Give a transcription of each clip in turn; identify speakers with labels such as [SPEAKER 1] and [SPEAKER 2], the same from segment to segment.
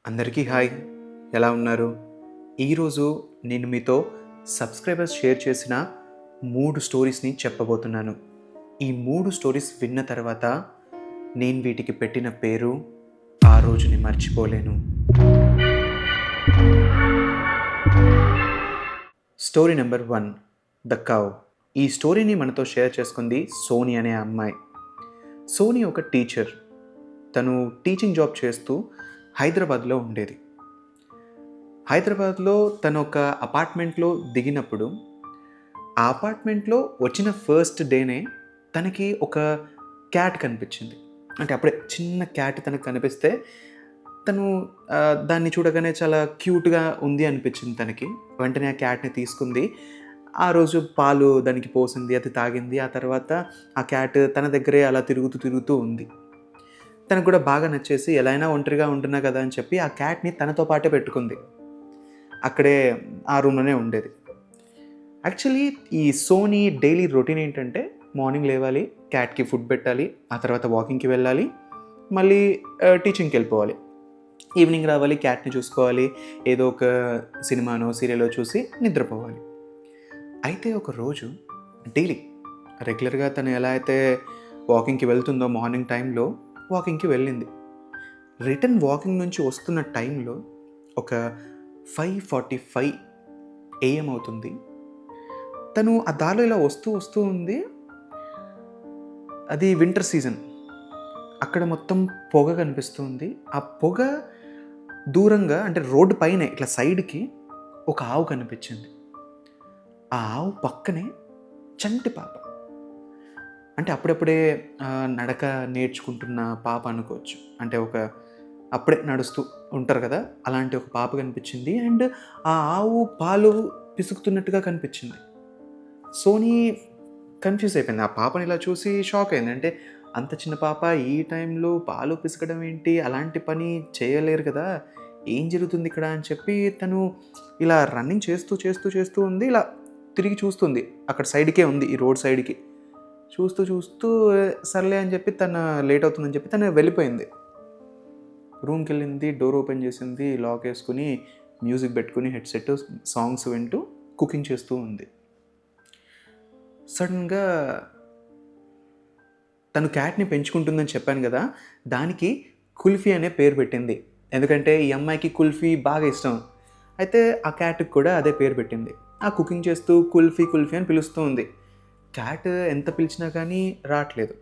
[SPEAKER 1] అందరికీ హాయ్. ఎలా ఉన్నారు? ఈరోజు నేను మీతో సబ్స్క్రైబర్స్ షేర్ చేసిన 3 స్టోరీస్‌ని చెప్పబోతున్నాను. ఈ 3 స్టోరీస్ విన్న తర్వాత నేను వీటికి పెట్టిన పేరు 'ఆ రోజుని మర్చిపోలేను'. Story number 1, 'the cow'. ఈ స్టోరీని మనతో షేర్ చేసుకుంది సోని అనే అమ్మాయి. సోని ఒక టీచర్. తను టీచింగ్ జాబ్ చేస్తూ హైదరాబాద్లో ఉండేది. హైదరాబాద్లో తను ఒక అపార్ట్మెంట్లో దిగినప్పుడు ఆ అపార్ట్మెంట్లో వచ్చిన ఫస్ట్ డేనే తనకి ఒక క్యాట్ కనిపించింది. అంటే అప్పుడే చిన్న క్యాట్ తనకు కనిపిస్తే తను దాన్ని చూడగానే చాలా క్యూట్గా ఉంది అనిపించింది తనకి. వెంటనే ఆ క్యాట్ని తీసుకుంది. ఆ రోజు పాలు దానికి పోసింది, అది తాగింది. ఆ తర్వాత ఆ క్యాట్ తన దగ్గరే అలా తిరుగుతూ తిరుగుతూ ఉంది. తనకు కూడా బాగా నచ్చేసి ఎలా అయినా ఒంటరిగా ఉంటున్నా కదా అని చెప్పి ఆ క్యాట్ని తనతో పాటే పెట్టుకుంది. అక్కడే ఆ రూమ్లోనే ఉండేది. యాక్చువల్లీ ఈ సోనీ డైలీ రొటీన్ ఏంటంటే మార్నింగ్ లేవాలి, క్యాట్కి ఫుడ్ పెట్టాలి, ఆ తర్వాత వాకింగ్కి వెళ్ళాలి, మళ్ళీ టీచింగ్కి వెళ్ళిపోవాలి. ఈవినింగ్ రావాలి, క్యాట్ని చూసుకోవాలి, ఏదో ఒక సినిమానో సీరియలో చూసి నిద్రపోవాలి. అయితే ఒక రోజు డైలీ రెగ్యులర్గా తను ఎలా అయితే వాకింగ్కి వెళ్తుందో మార్నింగ్ టైంలో వాకింగ్కి వెళ్ళింది. రిటర్న్ వాకింగ్ నుంచి వస్తున్న టైంలో ఒక 5:45 AM అవుతుంది. తను ఆ దారిలో ఇలా వస్తూ ఉంది. అది వింటర్ సీజన్. అక్కడ మొత్తం పొగ కనిపిస్తుంది. ఆ పొగ దూరంగా అంటే రోడ్డు పైనే ఇట్లా సైడ్కి ఒక ఆవు కనిపించింది. ఆ ఆవు పక్కనే చంటి పాప. అంటే అప్పుడప్పుడే నడక నేర్చుకుంటున్న పాప అనుకోవచ్చు. అంటే అప్పుడే నడుస్తూ ఉంటారు కదా, అలాంటి ఒక పాప కనిపించింది. అండ్ ఆ ఆవు పాలు పిసుకుతున్నట్టుగా కనిపించింది. సోనీ కన్ఫ్యూజ్ అయిపోయింది. ఆ పాపని ఇలా చూసి షాక్ అయింది. అంటే అంత చిన్న పాప ఈ టైంలో పాలు పిసకడం ఏంటి? అలాంటి పని చేయలేరు కదా, ఏం జరుగుతుంది ఇక్కడ అని చెప్పి తను ఇలా రన్నింగ్ చేస్తూ ఉంది. ఇలా తిరిగి చూస్తుంది. అక్కడ సైడ్కే ఉంది, ఈ రోడ్ సైడ్కి చూస్తూ సర్లే అని చెప్పి తను లేట్ అవుతుందని చెప్పి తను వెళ్ళిపోయింది. రూమ్కి వెళ్ళింది, డోర్ ఓపెన్ చేసింది, లాక్ వేసుకుని మ్యూజిక్ పెట్టుకుని హెడ్సెట్ సాంగ్స్ వింటూ కుకింగ్ చేస్తూ ఉంది. సడన్గా తను క్యాట్ని పెంచుకుంటుందని చెప్పాను కదా, దానికి కుల్ఫీ అనే పేరు పెట్టింది. ఎందుకంటే ఈ అమ్మాయికి కుల్ఫీ బాగా ఇష్టం. అయితే ఆ క్యాట్కి కూడా అదే పేరు పెట్టింది. ఆ కుకింగ్ చేస్తూ కుల్ఫీ అని పిలుస్తూ ఉంది. క్యాట్ ఎంత పిలిచినా కానీ రావట్లేదు.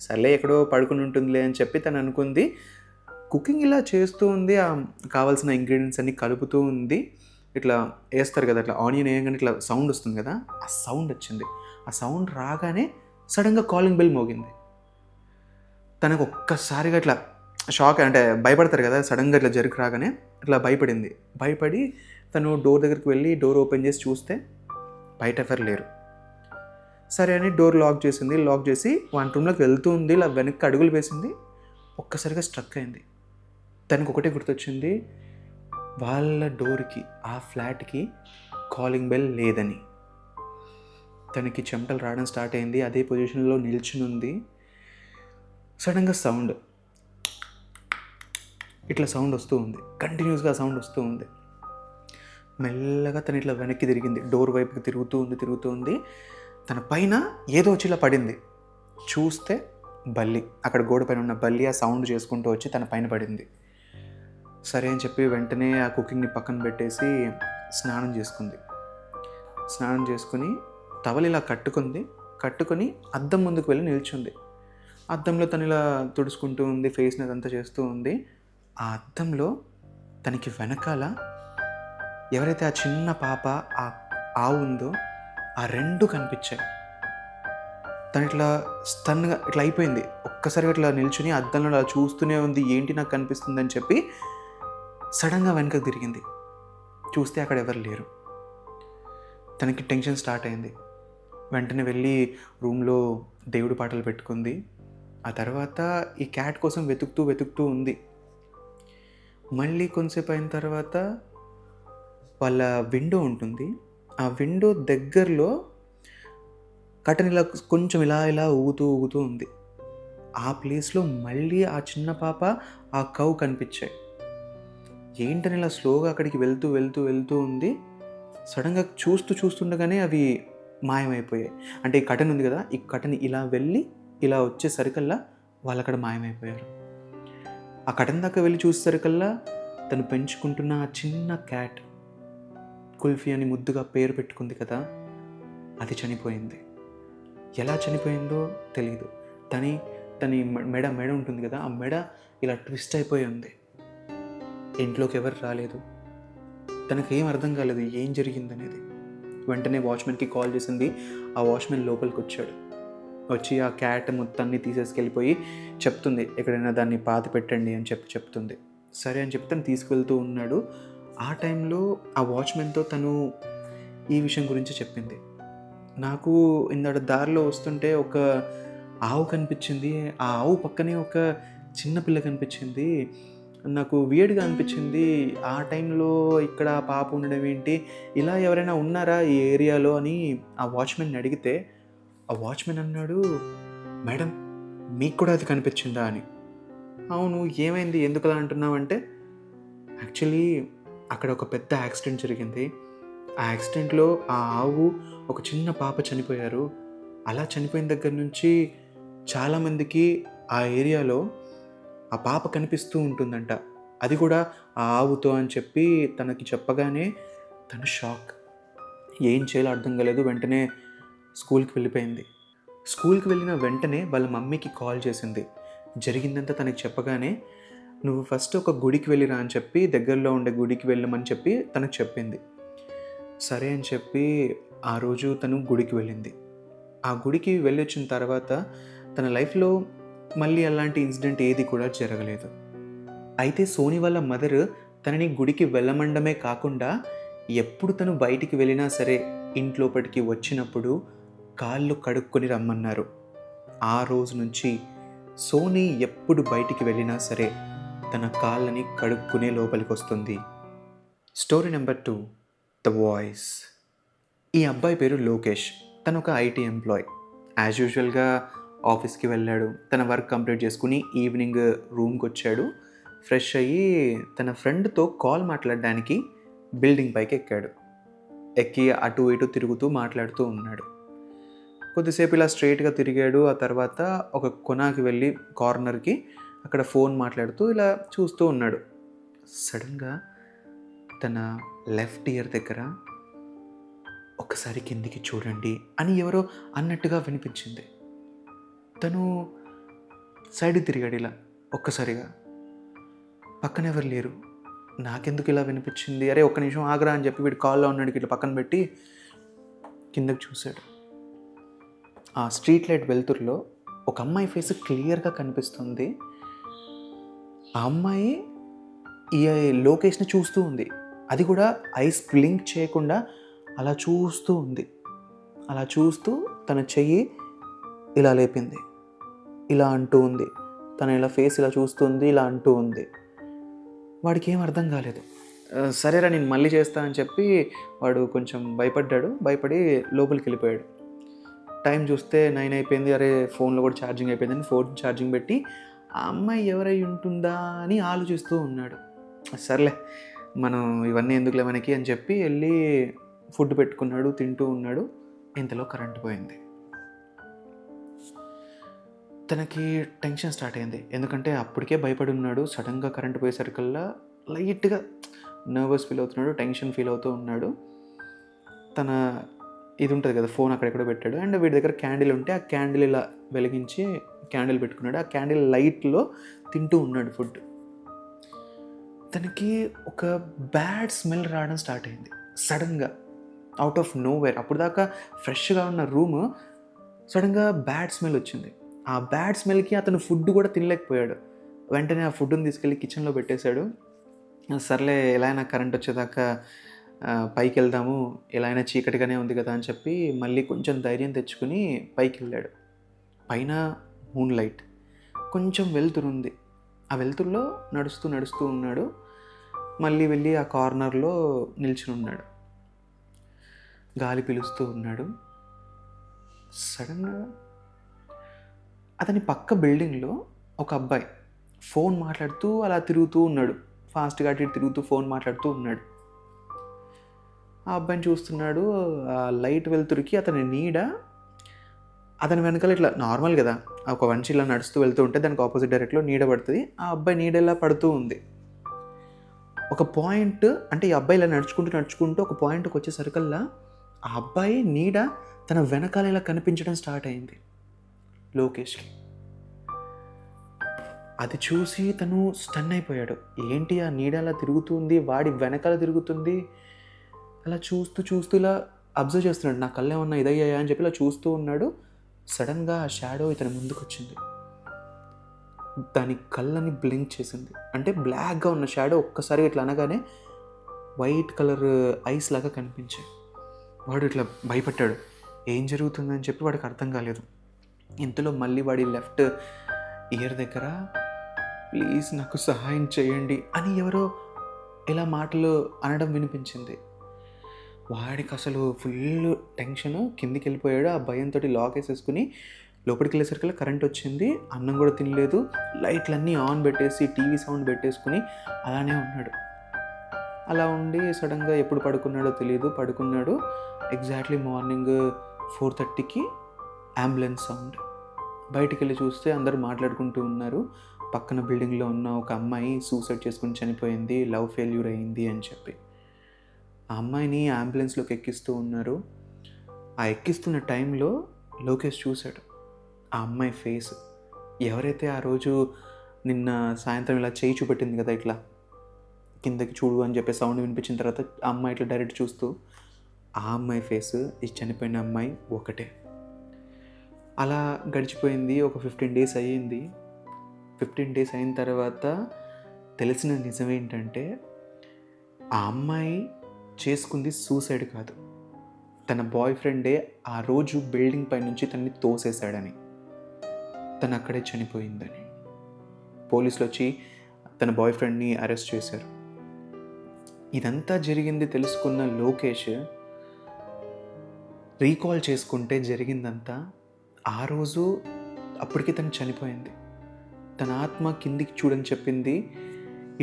[SPEAKER 1] సర్లే ఎక్కడో పడుకుని ఉంటుందిలే అని చెప్పి తను అనుకుంది. కుకింగ్ ఇలా చేస్తూ ఉంది. కావాల్సిన ఇంగ్రీడియంట్స్ అన్నీ కలుపుతూ ఉంది. ఇట్లా వేస్తారు కదా, ఇట్లా ఆనియన్ వేయగానే ఇట్లా సౌండ్ వస్తుంది కదా, ఆ సౌండ్ వచ్చింది. ఆ సౌండ్ రాగానే సడన్గా కాలింగ్ బెల్ మోగింది. తనకు ఒక్కసారిగా ఇట్లా షాక్, అంటే భయపడతారు కదా, సడన్గా ఇట్లా రాగానే ఇట్లా భయపడి తను డోర్ దగ్గరికి వెళ్ళి డోర్ ఓపెన్ చేసి చూస్తే బయట ఎవరు లేరు. సరే అని డోర్ లాక్ చేసింది. లాక్ చేసి వంట రూమ్లోకి వెళ్తూ ఉంది. ఇలా వెనక్కి అడుగులు వేసింది. ఒక్కసారిగా స్ట్రక్ అయింది. తనకు ఒకటే గుర్తొచ్చింది, వాళ్ళ డోర్కి, ఆ ఫ్లాట్కి కాలింగ్ బెల్ లేదని. తనకి చెమటలు రావడం స్టార్ట్ అయింది. అదే పొజిషన్లో నిల్చుని ఉంది. సడన్గా సౌండ్, ఇట్లా సౌండ్ వస్తూ ఉంది. కంటిన్యూస్గా సౌండ్ వస్తూ ఉంది. మెల్లగా తను ఇట్లా వెనక్కి తిరిగింది. డోర్ వైపుకి తిరుగుతూ ఉంది. తన పైన ఏదో వచ్చి ఇలా పడింది. చూస్తే బల్లి, అక్కడ గోడ పైన ఉన్న బల్లి ఆ సౌండ్ చేసుకుంటూ వచ్చి తన పైన పడింది. సరే అని చెప్పి వెంటనే ఆ కుకింగ్ని పక్కన పెట్టేసి స్నానం చేసుకుని టవల్ ఇలా కట్టుకొని అద్దం ముందుకు వెళ్ళి నిల్చుంది. అద్దంలో తను ఇలా తుడుచుకుంటూ ఉంది, ఫేస్ని అదంతా చేస్తూ ఉంది. ఆ అద్దంలో తనకి వెనకాల ఎవరైతే ఆ చిన్న పాప, ఆ ఆవు ఉందో, ఆ రెండు కనిపించాయి. తను ఇట్లా స్టన్గా ఇట్లా అయిపోయింది. ఒక్కసారిగా ఇట్లా నిల్చుని అద్దంలో అలా చూస్తూనే ఉంది. ఏంటి నాకు కనిపిస్తుందని చెప్పి సడన్గా వెనకకు తిరిగింది. చూస్తే అక్కడ ఎవరు లేరు. తనకి టెన్షన్ స్టార్ట్ అయింది. వెంటనే వెళ్ళి రూమ్లో దేవుడి పాటలు పెట్టుకుంది. ఆ తర్వాత ఈ క్యాట్ కోసం వెతుకుతూ ఉంది. మళ్ళీ కొంతసేపు అయిన తర్వాత వాళ్ళ విండో ఉంటుంది. ఆ విండో దగ్గరలో కర్టెన్ ఇలా కొంచెం ఇలా ఊగుతూ ఉంది. ఆ ప్లేస్లో మళ్ళీ ఆ చిన్న పాప, ఆ కౌ కనిపించాయి. ఏంటని ఇలా స్లోగా అక్కడికి వెళ్తూ వెళ్తూ వెళ్తూ ఉంది. సడన్గా చూస్తుండగానే అవి మాయమైపోయాయి. అంటే ఈ కర్టెన్ ఉంది కదా, ఈ కర్టెన్ ఇలా వెళ్ళి ఇలా వచ్చేసరికల్లా వాళ్ళు అక్కడ మాయమైపోయారు. ఆ కర్టెన్ దాకా వెళ్ళి చూసేసరికల్లా తను పెంచుకుంటున్న ఆ చిన్న క్యాట్, కుల్ఫీ అని ముద్దుగా పేరు పెట్టుకుంది కదా, అది చనిపోయింది. ఎలా చనిపోయిందో తెలీదు. తని మెడ ఉంటుంది కదా, ఆ మెడ ఇలా ట్విస్ట్ అయిపోయి ఉంది. ఇంట్లోకి ఎవరు రాలేదు. తనకేం అర్థం కాలేదు ఏం జరిగిందనేది. వెంటనే వాచ్మెన్కి కాల్ చేసింది. ఆ వాచ్మెన్ లోపలికి వచ్చాడు. వచ్చి ఆ క్యాట్ మొత్తాన్ని తీసేసుకెళ్ళిపోయి చెప్తుంది, ఎక్కడైనా దాన్ని పాతి పెట్టండి అని చెప్తుంది. సరే అని చెప్పి తను తీసుకువెళ్తూ ఉన్నాడు. ఆ టైంలో ఆ వాచ్మెన్తో తను ఈ విషయం గురించి చెప్పింది. నాకు ఇందాక దారిలో వస్తుంటే ఒక ఆవు కనిపించింది. ఆ ఆవు పక్కనే ఒక చిన్న పిల్ల కనిపించింది. నాకు వియర్డ్‌గా అనిపించింది. ఆ టైంలో ఇక్కడ పాప ఉండడం ఏంటి? ఇలా ఎవరైనా ఉన్నారా ఈ ఏరియాలో అని ఆ వాచ్‌మెన్‌ని అడిగితే, ఆ వాచ్‌మెన్ అన్నాడు, "మేడం మీకు కూడా అది కనిపించిందా" అని. అవును, ఏమైంది? ఎందుకలా అంటున్నావంటే, యాక్చువల్లీ అక్కడ ఒక పెద్ద యాక్సిడెంట్ జరిగింది. ఆ యాక్సిడెంట్‌లో ఆ ఆవు, ఒక చిన్న పాప చనిపోయారు. అలా చనిపోయిన దగ్గర నుంచి చాలామందికి ఆ ఏరియాలో ఆ పాప కనిపిస్తూ ఉంటుందంట. అది కూడా ఆ ఆవుతో అని చెప్పి తనకి చెప్పగానే తను షాక్. ఏం చేయాలో అర్థం కాలేదు. వెంటనే స్కూల్‌కి వెళ్ళిపోయింది. స్కూల్‌కి వెళ్ళిన వెంటనే వాళ్ళ మమ్మీకి కాల్ చేసింది. జరిగిందంతా తనకి చెప్పగానే, "నువ్వు ఫస్ట్ ఒక గుడికి వెళ్ళిరా" అని చెప్పి, దగ్గరలో ఉండే గుడికి వెళ్ళమని చెప్పి తనకు చెప్పింది. సరే అని చెప్పి ఆ రోజు తను గుడికి వెళ్ళింది. ఆ గుడికి వెళ్ళొచ్చిన తర్వాత తన లైఫ్‌లో మళ్ళీ అలాంటి ఇన్సిడెంట్ ఏది కూడా జరగలేదు. అయితే సోనీ వాళ్ళ మదర్ తనని గుడికి వెళ్ళమండమే కాకుండా, ఎప్పుడు తను బయటికి వెళ్ళినా సరే ఇంట్లోపటికి వచ్చినప్పుడు కాళ్ళు కడుక్కొని రమ్మన్నారు. ఆ రోజు నుంచి సోనీ ఎప్పుడు బయటికి వెళ్ళినా సరే తన కాళ్ళని కడుక్కునే లోపలికొస్తుంది. Story number 2, the voice. ఈ అబ్బాయి పేరు లోకేష్. తను ఒక ఐటీ ఎంప్లాయ్. యాజ్ యూజువల్గా ఆఫీస్కి వెళ్ళాడు. తన వర్క్ కంప్లీట్ చేసుకుని ఈవినింగ్ రూమ్కి వచ్చాడు. ఫ్రెష్ అయ్యి తన ఫ్రెండ్తో కాల్ మాట్లాడడానికి బిల్డింగ్ పైకి ఎక్కాడు. ఎక్కి అటు ఇటు తిరుగుతూ మాట్లాడుతూ ఉన్నాడు. కొద్దిసేపు ఇలా స్ట్రైట్గా తిరిగాడు. ఆ తర్వాత ఒక కొనాకి వెళ్ళి కార్నర్కి అక్కడ ఫోన్ మాట్లాడుతూ ఇలా చూస్తూ ఉన్నాడు. సడన్గా తన లెఫ్ట్ ఇయర్ దగ్గర, "ఒక్కసారి కిందికి చూడండి" అని ఎవరో అన్నట్టుగా వినిపించింది. తను సైడ్కి తిరిగాడు ఇలా ఒక్కసారిగా. పక్కన ఎవరు లేరు. నాకెందుకు ఇలా వినిపించింది? అరే ఒక్క నిమిషం ఆగరా అని చెప్పి వీడు కాల్లో ఉన్నాడు ఇట్లా పక్కన పెట్టి కిందకి చూశాడు. ఆ స్ట్రీట్ లైట్ వెలుతురులో ఒక అమ్మాయి ఫేస్ క్లియర్గా కనిపిస్తుంది. ఆ అమ్మాయి ఈ లోకేష్ని చూస్తూ ఉంది. అది కూడా ఐస్ బ్లింక్ చేయకుండా అలా చూస్తూ ఉంది. అలా చూస్తూ తన చెయ్యి ఇలా లేపింది. ఇలా అంటూ ఉంది. తను ఇలా ఫేస్ ఇలా చూస్తుంది, ఇలా అంటూ ఉంది. వాడికి ఏం అర్థం కాలేదు. సరేరా నేను మళ్ళీ చేస్తా అని చెప్పి వాడు కొంచెం భయపడ్డాడు. భయపడి లోపలికి వెళ్ళిపోయాడు. టైం చూస్తే 9 అయిపోయింది. అరే ఫోన్లో కూడా ఛార్జింగ్ అయిపోయిందని ఫోన్ ఛార్జింగ్ పెట్టి ఆ అమ్మాయి ఎవరై ఉంటుందా అని ఆలోచిస్తూ ఉన్నాడు. సర్లే మనం ఇవన్నీ ఎందుకులే మనకి అని చెప్పి వెళ్ళి ఫుడ్ పెట్టుకున్నాడు, తింటూ ఉన్నాడు. ఇంతలో కరెంట్ పోయింది. తనకి టెన్షన్ స్టార్ట్ అయింది. ఎందుకంటే అప్పటికే భయపడి ఉన్నాడు. సడన్గా కరెంట్ పోయేసరికల్లా లైట్గా నర్వస్ ఫీల్ అవుతున్నాడు, టెన్షన్ ఫీల్ అవుతూ ఉన్నాడు. తన ఇది ఉంటుంది కదా, ఫోన్ అక్కడెక్కడో పెట్టాడు. అండ్ వీడి దగ్గర క్యాండిల్ ఉంటే ఆ క్యాండిల్ ఇలా వెలిగించి క్యాండిల్ పెట్టుకున్నాడు. ఆ క్యాండిల్ లైట్లో తింటూ ఉన్నాడు ఫుడ్. తనకి ఒక బ్యాడ్ స్మెల్ రావడం స్టార్ట్ అయింది సడన్గా, అవుట్ ఆఫ్ నోవేర్. అప్పుడు దాకా ఫ్రెష్గా ఉన్న రూమ్ సడన్గా బ్యాడ్ స్మెల్ వచ్చింది. ఆ బ్యాడ్ స్మెల్కి అతను ఫుడ్ కూడా తినలేకపోయాడు. వెంటనే ఆ ఫుడ్ని తీసుకెళ్ళి కిచెన్లో పెట్టేశాడు. సర్లే ఎలా అయినా కరెంట్ వచ్చేదాకా పైకి వెళ్దాము, ఎలా అయినా చీకటిగానే ఉంది కదా అని చెప్పి మళ్ళీ కొంచెం ధైర్యం తెచ్చుకుని పైకి వెళ్ళాడు. పైన మూన్ లైట్, కొంచెం వెలుతురు ఉంది. ఆ వెలుతురులో నడుస్తూ ఉన్నాడు. మళ్ళీ వెళ్ళి ఆ కార్నర్లో నిల్చుని ఉన్నాడు. గాలి పీలుస్తూ ఉన్నాడు. సడన్గా అతని పక్క బిల్డింగ్లో ఒక అబ్బాయి ఫోన్ మాట్లాడుతూ అలా తిరుగుతూ ఉన్నాడు. ఫాస్ట్గా అటు ఇటు తిరుగుతూ ఫోన్ మాట్లాడుతూ ఉన్నాడు. ఆ అబ్బాయిని చూస్తున్నాడు. ఆ లైట్ వెలుతురికి అతని నీడ అతని వెనకాల ఇట్లా నార్మల్ కదా, ఒక మనిషి ఇలా నడుస్తూ వెళ్తూ ఉంటే దానికి ఆపోజిట్ డైరెక్ట్లో నీడ పడుతుంది. ఆ అబ్బాయి నీడ ఇలా పడుతూ ఉంది. ఒక పాయింట్ అంటే ఈ అబ్బాయి ఇలా నడుచుకుంటూ ఒక పాయింట్కి వచ్చేసరికల్లా ఆ అబ్బాయి నీడ తన వెనకాల ఇలా కనిపించడం స్టార్ట్ అయింది లోకేష్కి. అది చూసి తను స్టన్ అయిపోయాడు. ఏంటి ఆ నీడ అలా తిరుగుతుంది, వాడి వెనకాల తిరుగుతుంది. అలా చూస్తూ ఇలా అబ్జర్వ్ చేస్తున్నాడు. నా కళ్ళు ఏమన్నా ఇదయ్యాయా అని చెప్పి ఇలా చూస్తూ ఉన్నాడు. సడన్గా ఆ షాడో ఇతని ముందుకు వచ్చింది. దాని కళ్ళని బ్లింక్ చేసింది. అంటే బ్లాక్గా ఉన్న షాడో ఒక్కసారిగా ఇట్లా అనగానే వైట్ కలర్ ఐస్ లాగా కనిపించాయి. వాడు ఇట్లా భయపడ్డాడు. ఏం జరుగుతుందని చెప్పి వాడికి అర్థం కాలేదు. ఇంతలో మళ్ళీ వాడి లెఫ్ట్ ఇయర్ దగ్గర ప్లీజ్ నాకు సహాయం చేయండి అని ఎవరో ఇలా మాటలు అనడం వినిపించింది. వాడికి అసలు ఫుల్ టెన్షన్, కిందికి వెళ్ళిపోయాడు. ఆ భయంతో లాక్ వేసేసుకుని లోపలికి వెళ్ళేసరికి కరెంట్ వచ్చింది. అన్నం కూడా తినలేదు. లైట్లన్నీ ఆన్ పెట్టేసి టీవీ సౌండ్ పెట్టేసుకుని అలానే ఉన్నాడు. అలా ఉండి సడన్గా ఎప్పుడు పడుకున్నాడో తెలియదు, పడుకున్నాడు. ఎగ్జాక్ట్లీ మార్నింగ్ 4:30కి అంబులెన్స్ సౌండ్. బయటికి వెళ్ళి చూస్తే అందరూ మాట్లాడుకుంటూ ఉన్నారు. పక్కన బిల్డింగ్లో ఉన్న ఒక అమ్మాయి సూసైడ్ చేసుకుని చనిపోయింది, లవ్ ఫెయిల్యూర్ అయింది అని చెప్పి. ఆ అమ్మాయిని అంబులెన్స్లోకి ఎక్కిస్తూ ఉన్నారు. ఆ ఎక్కిస్తున్న టైంలో లోకేష్ చూశాడు ఆ అమ్మాయి ఫేస్. ఎవరైతే ఆ రోజు నిన్న సాయంత్రం ఇలా చేయి చూపెట్టింది కదా, ఇట్లా కిందకి చూడు అని చెప్పి సౌండ్ వినిపించిన తర్వాత ఆ అమ్మాయి ఇట్లా డైరెక్ట్ చూస్తూ ఆ అమ్మాయి ఫేస్, ఈ చనిపోయిన అమ్మాయి ఒకటే. అలా గడిచిపోయింది. ఒక 15 days అయ్యింది. 15 days అయిన తర్వాత తెలిసిన నిజం ఏంటంటే ఆ అమ్మాయి చేసుకుంది సూసైడ్ కాదు. తన బాయ్ ఫ్రెండే ఆ రోజు బిల్డింగ్ పై నుంచి తనని తోసేశాడని, తను అక్కడే చనిపోయిందని. పోలీసులు వచ్చి తన బాయ్ ఫ్రెండ్ని అరెస్ట్ చేశారు. ఇదంతా జరిగింది తెలుసుకున్న లోకేష్ రీకాల్ చేసుకుంటే జరిగిందంతా, ఆ రోజు అప్పటికి తను చనిపోయింది. తన ఆత్మ కిందికి చూడని చెప్పింది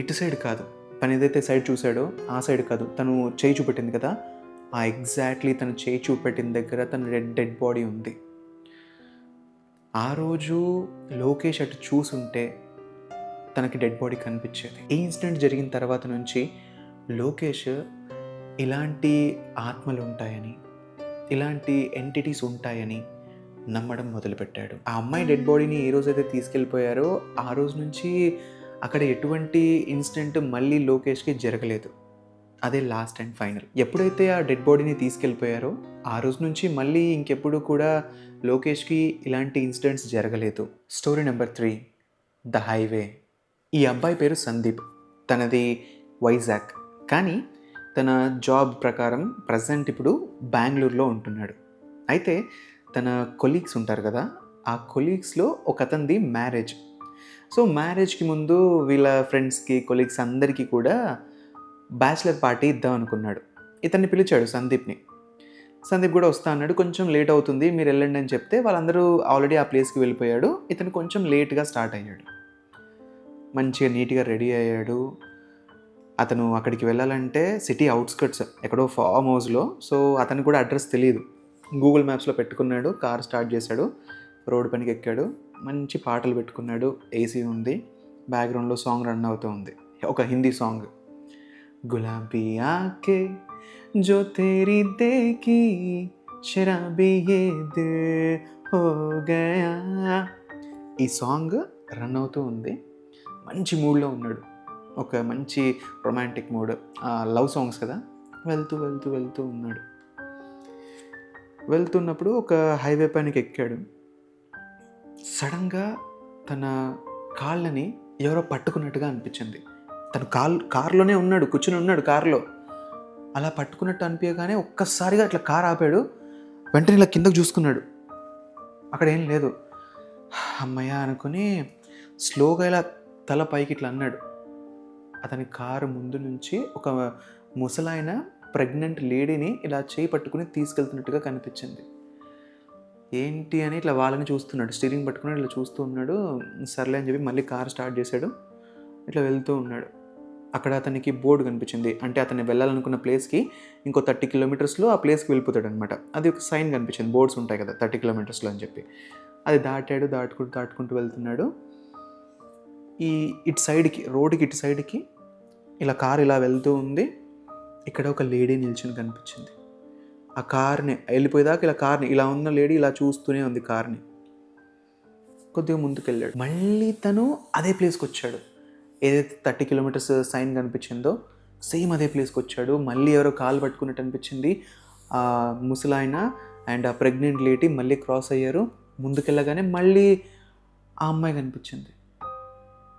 [SPEAKER 1] ఇటు సైడ్ కాదు, తను ఏదైతే సైడ్ చూశాడో ఆ సైడ్ కాదు, తను చేయి చూపెట్టింది కదా, ఆ ఎగ్జాక్ట్లీ తను చేయి చూపెట్టిన దగ్గర తన డెడ్ బాడీ ఉంది. ఆ రోజు లోకేష్ అటు చూసుంటే తనకి డెడ్ బాడీ కనిపించేది. ఈ ఇన్సిడెంట్ జరిగిన తర్వాత నుంచి లోకేష్ ఇలాంటి ఆత్మలు ఉంటాయని, ఇలాంటి ఎంటిటీస్ ఉంటాయని నమ్మడం మొదలుపెట్టాడు. ఆ అమ్మాయి డెడ్ బాడీని ఏ రోజైతే తీసుకెళ్ళిపోయారో ఆ రోజు నుంచి అక్కడ ఎటువంటి ఇన్సిడెంట్ మళ్ళీ లోకేష్కి జరగలేదు. అదే లాస్ట్ అండ్ ఫైనల్. ఎప్పుడైతే ఆ డెడ్ బాడీని తీసుకెళ్ళిపోయారో ఆ రోజు నుంచి మళ్ళీ ఇంకెప్పుడు కూడా లోకేష్కి ఇలాంటి ఇన్సిడెంట్స్ జరగలేదు. Story number 3, the highway. ఈ అబ్బాయి పేరు సందీప్. తనది వైజాగ్. కానీ తన జాబ్ ప్రకారం ప్రజెంట్ ఇప్పుడు బెంగళూరులో ఉంటున్నాడు. అయితే తన కొలీగ్స్ ఉంటారు కదా, ఆ కొలీగ్స్లో ఒక అతనిది మ్యారేజ్. సో మ్యారేజ్కి ముందు వీళ్ళ ఫ్రెండ్స్కి, కొలీగ్స్ అందరికీ కూడా బ్యాచిలర్ పార్టీ ఇద్దాం అనుకున్నాడు. ఇతన్ని పిలిచాడు సందీప్ని. సందీప్ కూడా వస్తా అన్నాడు. కొంచెం లేట్ అవుతుంది, మీరు వెళ్ళండి అని చెప్తే వాళ్ళందరూ ఆల్రెడీ ఆ ప్లేస్కి వెళ్ళిపోయాడు. ఇతను కొంచెం లేట్గా స్టార్ట్ అయ్యాడు. మంచిగా నీట్గా రెడీ అయ్యాడు. అతను అక్కడికి వెళ్ళాలంటే సిటీ అవుట్స్కట్స్ ఎక్కడో ఫామ్ హౌస్లో. సో అతనికి కూడా అడ్రస్ తెలియదు. గూగుల్ మ్యాప్స్లో పెట్టుకున్నాడు, కార్ స్టార్ట్ చేశాడు, రోడ్డు పనికి ఎక్కాడు, మంచి పాటలు పెట్టుకున్నాడు, ఏసీ ఉంది, బ్యాక్గ్రౌండ్లో సాంగ్ రన్ అవుతూ ఉంది, ఒక హిందీ సాంగ్. గులాబీ ఆకే జో తేరీ దేఖీ శరాబీ యే దిల్ హో గయా, ఈ సాంగ్ రన్ అవుతూ ఉంది. మంచి మూడ్లో ఉన్నాడు, ఒక మంచి రొమాంటిక్ మూడ్, లవ్ సాంగ్స్ కదా. వెళ్తూ ఉన్నాడు. వెళ్తున్నప్పుడు ఒక హైవే పైనకి ఎక్కాడు. సడన్గా తన కాళ్ళని ఎవరో పట్టుకున్నట్టుగా అనిపించింది. తను కారులోనే ఉన్నాడు, కూర్చుని ఉన్నాడు కారులో. అలా పట్టుకున్నట్టు అనిపించగానే ఒక్కసారిగా అట్లా కారు ఆపాడు. వెంటనే ఇలా కిందకు చూసుకున్నాడు, అక్కడ ఏం లేదు. అమ్మయ్య అనుకుని స్లోగా ఇలా తల పైకి ఇట్లా అన్నాడు. అతని కారు ముందు నుంచి ఒక ముసలాయన ప్రెగ్నెంట్ లేడీని ఇలా చేయి పట్టుకుని తీసుకెళ్తున్నట్టుగా కనిపించింది. ఏంటి అని ఇట్లా వాళ్ళని చూస్తున్నాడు, స్టీరింగ్ పట్టుకుని ఇట్లా చూస్తూ ఉన్నాడు. సర్లే అని చెప్పి మళ్ళీ కార్ స్టార్ట్ చేశాడు. ఇట్లా వెళ్తూ ఉన్నాడు. అక్కడ అతనికి బోర్డు కనిపించింది. అంటే అతను వెళ్ళాలనుకున్న ప్లేస్‌కి ఇంకో 30 కిలోమీటర్స్‌లో ఆ ప్లేస్‌కి వెళ్ళిపోతాడనమాట. అది ఒక సైన్ కనిపించింది. బోర్డ్స్ ఉంటాయి కదా! 30 కిలోమీటర్స్‌లో అని చెప్పి. అది దాటాడు. దాటుకుంటూ వెళ్తున్నాడు. ఈ ఇటు సైడ్‌కి రోడ్డుకి ఇటు సైడ్‌కి ఇలా కారు ఇలా వెళ్తూ ఉంది. ఇక్కడ ఒక లేడీ నిల్చొని కనిపించింది. ఆ కార్‌ని వెళ్ళిపోయేదాకా ఇలా కార్‌ని ఇలా ఉన్న లేడీ ఇలా చూస్తూనే ఉంది కార్‌ని. కొద్దిగా ముందుకెళ్ళాడు. మళ్ళీ తను అదే ప్లేస్‌కొచ్చాడు. ఏదైతే 30 కిలోమీటర్స్ సైన్ కనిపించిందో సేమ్ అదే ప్లేస్‌కొచ్చాడు. మళ్ళీ ఎవరో కాలు పట్టుకున్నట్టు అనిపించింది. ముసలాయన అండ్ ఆ ప్రెగ్నెంట్ లేడీ మళ్ళీ క్రాస్ అయ్యారు. ముందుకెళ్ళగానే మళ్ళీ ఆ అమ్మాయి కనిపించింది.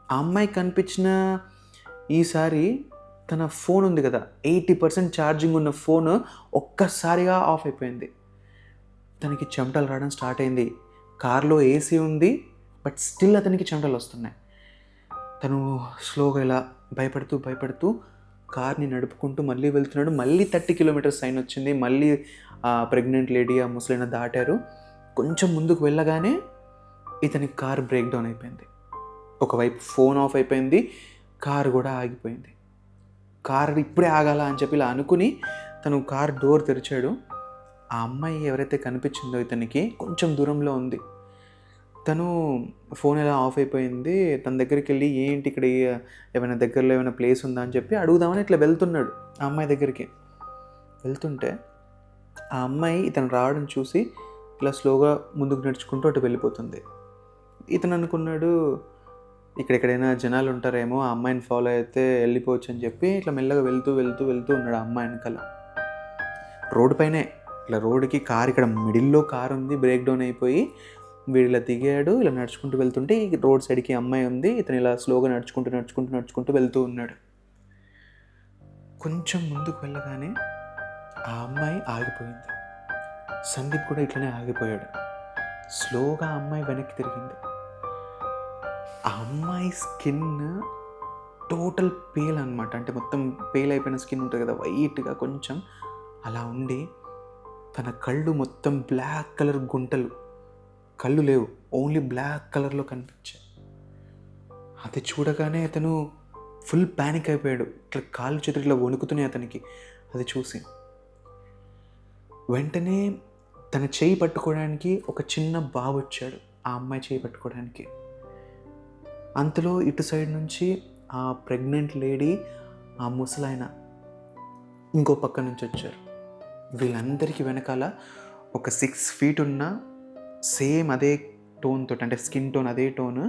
[SPEAKER 1] ఆ అమ్మాయి కనిపించిన ఈసారి తన ఫోన్ ఉంది కదా, 80% ఛార్జింగ్ ఉన్న ఫోన్ ఒక్కసారిగా ఆఫ్ అయిపోయింది. తనకి చెమటలు రావడం స్టార్ట్ అయింది. కార్లో ఏసీ ఉంది, బట్ స్టిల్ అతనికి చెమటలు వస్తున్నాయి. తను స్లోగా ఇలా భయపడుతూ కార్ని నడుపుకుంటూ మళ్ళీ వెళ్తున్నాడు. మళ్ళీ 30 కిలోమీటర్స్ సైన్ వచ్చింది. మళ్ళీ ఆ ప్రెగ్నెంట్ లేడీ ఆ ముసలైన దాటారు. కొంచెం ముందుకు వెళ్ళగానే ఇతనికి కార్ బ్రేక్ డౌన్ అయిపోయింది. ఒకవైపు ఫోన్ ఆఫ్ అయిపోయింది, కారు కూడా ఆగిపోయింది. కారు ఇప్పుడే ఆగాల అని చెప్పి ఇలా అనుకుని తను కార్ డోర్ తెరిచాడు. ఆ అమ్మాయి ఎవరైతే కనిపించిందో ఇతనికి కొంచెం దూరంలో ఉంది. తను ఫోన్ ఎలా ఆఫ్ అయిపోయింది. తన దగ్గరికి వెళ్ళి ఏంటి ఇక్కడ ఏమైనా దగ్గరలో ఏమైనా ప్లేస్ ఉందా అని చెప్పి అడుగుదామని ఇట్లా వెళ్తున్నాడు ఆ అమ్మాయి దగ్గరికి. వెళ్తుంటే ఆ అమ్మాయి ఇతను రావడం చూసి ఇలా స్లోగా ముందుకు నడుచుకుంటూ అటు వెళ్ళిపోతుంది. ఇతను అనుకున్నాడు ఇక్కడెక్కడైనా జనాలు ఉంటారేమో, ఆ అమ్మాయిని ఫాలో అయితే వెళ్ళిపోవచ్చు అని చెప్పి ఇట్లా మెల్లగా వెళ్తూ ఉన్నాడు ఆ అమ్మాయి వెనకాల. రోడ్డు పైనే ఇట్లా రోడ్డుకి కారు ఇక్కడ మిడిల్లో కారు ఉంది, బ్రేక్ డౌన్ అయిపోయి వీడు ఇలా దిగాడు. ఇలా నడుచుకుంటూ వెళ్తుంటే ఈ రోడ్ సైడ్కి అమ్మాయి ఉంది. ఇతను ఇలా స్లోగా నడుచుకుంటూ వెళ్తూ ఉన్నాడు. కొంచెం ముందుకు వెళ్ళగానే ఆ అమ్మాయి ఆగిపోయింది. సందీప్ కూడా ఇట్లనే ఆగిపోయాడు. స్లోగా ఆ అమ్మాయి వెనక్కి తిరిగింది. ఆ అమ్మాయి స్కిన్ టోటల్ పేల్ అనమాట. అంటే మొత్తం పేల్ అయిపోయిన స్కిన్ ఉంటుంది కదా, వైట్గా కొంచెం అలా ఉండి తన కళ్ళు మొత్తం బ్లాక్ కలర్ గుంటలు, కళ్ళు లేవు, ఓన్లీ బ్లాక్ కలర్లో కనిపించాయి. అది చూడగానే అతను ఫుల్ ప్యానిక్ అయిపోయాడు. ఇట్లా కాళ్ళు చేతులు ఇట్లా వణుకుతున్నాయి అతనికి అది చూసి. వెంటనే తన చేయి పట్టుకోవడానికి ఒక చిన్న బాబు వచ్చాడు ఆ అమ్మాయి చేయి పట్టుకోవడానికి. అంతలో ఇటు సైడ్ నుంచి ఆ ప్రెగ్నెంట్ లేడీ, ఆ ముసలాయన ఇంకో పక్క నుంచి వచ్చారు. వీళ్ళందరికీ వెనకాల ఒక 6 feet ఉన్న సేమ్ అదే టోన్ తోటి, అంటే స్కిన్ టోన్ అదే టోన్,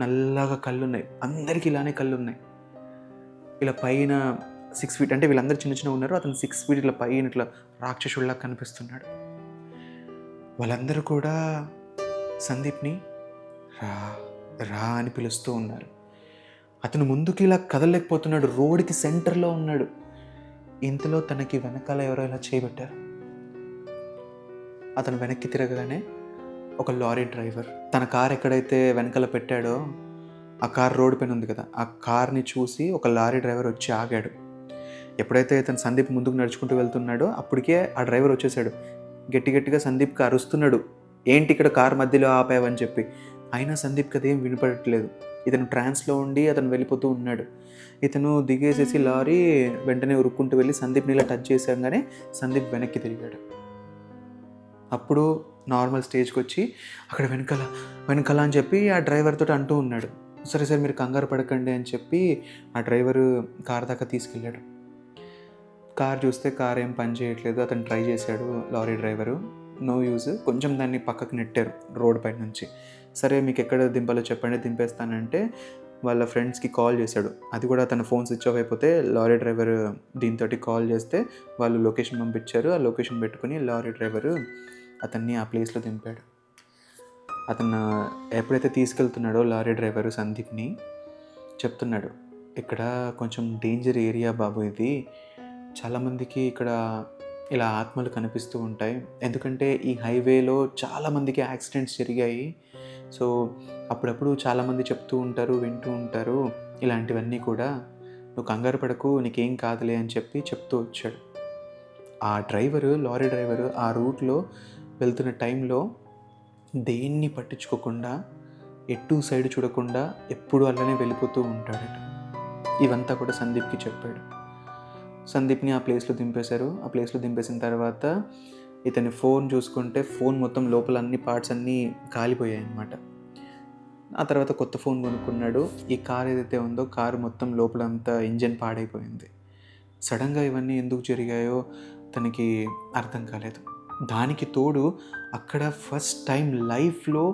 [SPEAKER 1] నల్లగా కళ్ళు ఉన్నాయి. అందరికీ ఇలానే కళ్ళు ఉన్నాయి. ఇలా పైన 6 feet, అంటే వీళ్ళందరూ చిన్న ఉన్నారు, అతను 6 feet ఇట్లా పైన ఇట్లా రాక్షసుల్లా కనిపిస్తున్నాడు. వాళ్ళందరూ కూడా సందీప్ని రా రా అని పిలుస్తూ ఉన్నారు. అతను ముందుకి ఇలా కదలలేకపోతున్నాడు. రోడ్డుకి సెంటర్లో ఉన్నాడు. ఇంతలో తనకి వెనకాల ఎవరో ఇలా చేయబెట్టారు. అతను వెనక్కి తిరగగానే ఒక లారీ డ్రైవర్ తన కార్ ఎక్కడైతే వెనకాల పెట్టాడో ఆ కార్ రోడ్డు పైన ఉంది కదా, ఆ కార్ని చూసి ఒక లారీ డ్రైవర్ వచ్చి ఆగాడు. ఎప్పుడైతే ఇతను సందీప్ ముందుకు నడుచుకుంటూ వెళ్తున్నాడో అప్పటికే ఆ డ్రైవర్ వచ్చేసాడు. గట్టిగా సందీప్కి అరుస్తున్నాడు, ఏంటి ఇక్కడ కార్ మధ్యలో ఆపావని చెప్పి. అయినా సందీప్కి అదేం వినపడట్లేదు. ఇతను ట్రాన్స్లో ఉండి అతను వెళ్ళిపోతూ ఉన్నాడు. ఇతను దిగేసేసి లారీ వెంటనే ఉరుక్కుంటూ వెళ్ళి సందీప్ని ఇలా టచ్ చేసాగానే సందీప్ వెనక్కి తిరిగాడు. అప్పుడు నార్మల్ స్టేజ్కి వచ్చి అక్కడ వెనకాల అని చెప్పి ఆ డ్రైవర్ తోటి అంటూ ఉన్నాడు. సరే మీరు కంగారు పడకండి అని చెప్పి ఆ డ్రైవరు కార్ దాకా తీసుకెళ్ళాడు. కార్ చూస్తే కార్ ఏం పని చేయట్లేదు. అతను ట్రై చేశాడు లారీ డ్రైవరు, నో యూజ్. కొంచెం దాన్ని పక్కకు నెట్టారు రోడ్ పై నుంచి. సరే మీకు ఎక్కడ దింపాలో చెప్పండి, దింపేస్తానంటే వాళ్ళ ఫ్రెండ్స్కి కాల్ చేశాడు. అది కూడా తన ఫోన్ స్విచ్ ఆఫ్ అయిపోతే లారీ డ్రైవర్ దీంతో కాల్ చేస్తే వాళ్ళు లొకేషన్ పంపించారు. ఆ లొకేషన్ పెట్టుకుని లారీ డ్రైవరు అతన్ని ఆ ప్లేస్లో దింపాడు. అతను ఎప్పుడైతే తీసుకెళ్తున్నాడో లారీ డ్రైవరు సందీప్ని చెప్తున్నాడు, ఇక్కడ కొంచెం డేంజర్ ఏరియా బాబు, ఇది చాలామందికి ఇక్కడ ఇలా ఆత్మలు కనిపిస్తూ ఉంటాయి. ఎందుకంటే ఈ హైవేలో చాలామందికి యాక్సిడెంట్స్ జరిగాయి. సో అప్పుడప్పుడు చాలామంది చెప్తూ ఉంటారు, వింటూ ఉంటారు ఇలాంటివన్నీ కూడా. నువ్వు కంగారు పడకు, నీకేం కాదులే అని చెప్పి చెప్తూ వచ్చాడు. ఆ లారీ డ్రైవరు ఆ రూట్లో వెళ్తున్న టైంలో దేన్ని పట్టించుకోకుండా, ఎటు సైడ్ చూడకుండా ఎప్పుడు అలానే వెళ్ళిపోతూ ఉంటాడట. ఇవంతా కూడా సందీప్కి చెప్పాడు. సందీప్ని ఆ ప్లేస్లో దింపేశారు. ఆ ప్లేస్లో దింపేసిన తర్వాత ఇతని ఫోన్ చూసుకుంటే ఫోన్ మొత్తం లోపల అన్ని పార్ట్స్ అన్నీ కాలిపోయాయి అన్నమాట. ఆ తర్వాత కొత్త ఫోన్ కొనుక్కున్నాడు. ఈ కార్ ఏదైతే ఉందో కారు మొత్తం లోపలంతా ఇంజన్ పాడైపోయింది. సడన్గా ఇవన్నీ ఎందుకు జరిగాయో తనకి అర్థం కాలేదు. దానికి తోడు అక్కడ ఫస్ట్ టైం లైఫ్లో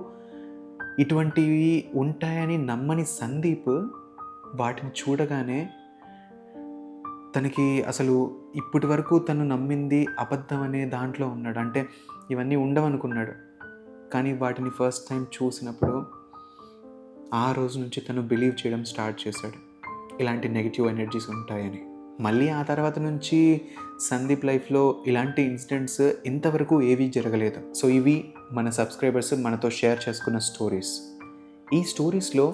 [SPEAKER 1] ఇటువంటివి ఉంటాయని నమ్మని సందీప్ వాటిని చూడగానే తనకి అసలు ఇప్పటి వరకు తను నమ్మింది అబద్ధం అనే దాంట్లో ఉన్నాడు. అంటే ఇవన్నీ ఉండవనుకున్నాడు, కానీ వాటిని ఫస్ట్ టైం చూసినప్పుడు ఆ రోజు నుంచి తను బిలీవ్ చేయడం స్టార్ట్ చేశాడు, ఇలాంటి నెగిటివ్ ఎనర్జీస్ ఉంటాయని. మళ్ళీ ఆ తర్వాత నుంచి సందీప్ లైఫ్లో ఇలాంటి ఇన్సిడెంట్స్ ఇంతవరకు ఏవీ జరగలేదు. సో ఇవి మన సబ్స్క్రైబర్స్ మనతో షేర్ చేసుకున్న స్టోరీస్. ఈ స్టోరీస్లో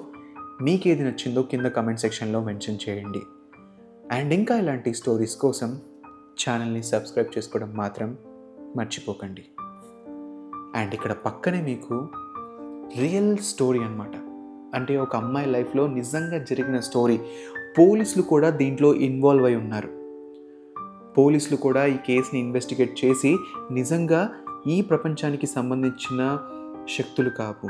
[SPEAKER 1] మీకేది నచ్చిందో కింద కమెంట్ సెక్షన్లో మెన్షన్ చేయండి. అండ్ ఇంకా ఇలాంటి స్టోరీస్ కోసం ఛానల్ని సబ్స్క్రైబ్ చేసుకోవడం మాత్రం మర్చిపోకండి. అండ్ ఇక్కడ పక్కనే మీకు రియల్ స్టోరీ అన్నమాట. అంటే ఒక అమ్మాయి లైఫ్లో నిజంగా జరిగిన స్టోరీ. పోలీసులు కూడా దీంట్లో ఇన్వాల్వ్ అయి ఉన్నారు. పోలీసులు కూడా ఈ కేసుని ఇన్వెస్టిగేట్ చేసి నిజంగా ఈ ప్రపంచానికి సంబంధించిన శక్తులు కావు,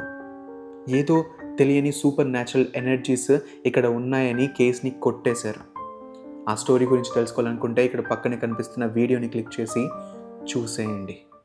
[SPEAKER 1] ఏదో తెలియని సూపర్ న్యాచురల్ ఎనర్జీస్ ఇక్కడ ఉన్నాయని కేసుని కొట్టేశారు. ఆ స్టోరీ గురించి తెలుసుకోవాలనుకుంటే ఇక్కడ పక్కనే కనిపిస్తున్న వీడియోని క్లిక్ చేసి చూసేయండి.